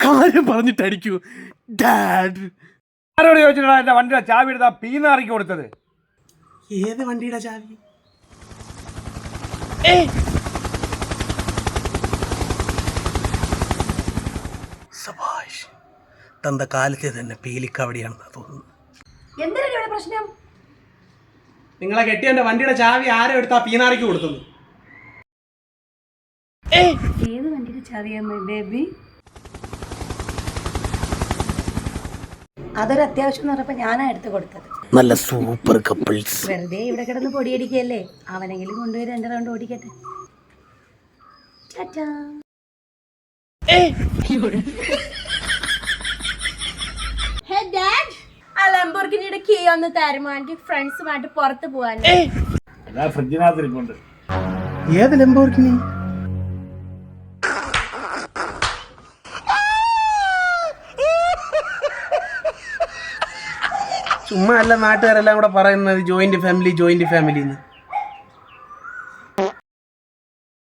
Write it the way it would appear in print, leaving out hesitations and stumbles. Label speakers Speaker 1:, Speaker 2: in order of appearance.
Speaker 1: കാര്യം പറഞ്ഞിട്ടടിക്കൂ ഡാഡ്.
Speaker 2: ആരോട് ചോദിച്ചിട്ടാണ് എന്റെ വണ്ടിയുടെ ചാവി എടുത്താ പീന്നാറിക്ക് കൊടുത്തത്?
Speaker 1: ഏത് വണ്ടിയുടെ ചാവി? സബാഷ്, തന്റെ കാലത്തെ തന്നെ പീലിക്കവടിയാണെന്നാ തോന്നുന്നു.
Speaker 3: എന്തിനാണ് പ്രശ്നം?
Speaker 1: നിങ്ങളെ കെട്ടിയന്റെ വണ്ടിയുടെ ചാവി ആരോ എടുത്താ പീനാറിക്ക് കൊടുത്തത്?
Speaker 3: ഏത് വണ്ടിയുടെ ചാവിയാ ബേബി? അതൊരു അത്യാവശ്യം എന്ന് പറഞ്ഞപ്പോ ഞാനാ എടുത്ത് കൊടുത്തത്.
Speaker 1: നല്ല സൂപ്പർ കപ്പിൾസ്.
Speaker 3: വെറുതെ ഇവിടെ കിടന്ന് പൊടിയടിക്കല്ലേ, അവനെങ്കിലും കൊണ്ടുപോയി 2 റൗണ്ട് ഓടിക്കട്ടെ. ആ ലംബോർഗിനിയുടെ കീ ഒന്ന് തരുമോ? എനിക്ക് ഫ്രണ്ട്സുമായിട്ട് പുറത്ത് പോവാൻ.
Speaker 2: ഫ്രിഡ്ജിനകത്തിരിപ്പുണ്ട്.
Speaker 1: ഏത് ലംബോർഗിനി? ചുമ്മാ അല്ല നാട്ടുകാരെല്ലാം കൂടെ പറയുന്നത് ജോയിന്റ് ഫാമിലി എന്ന്.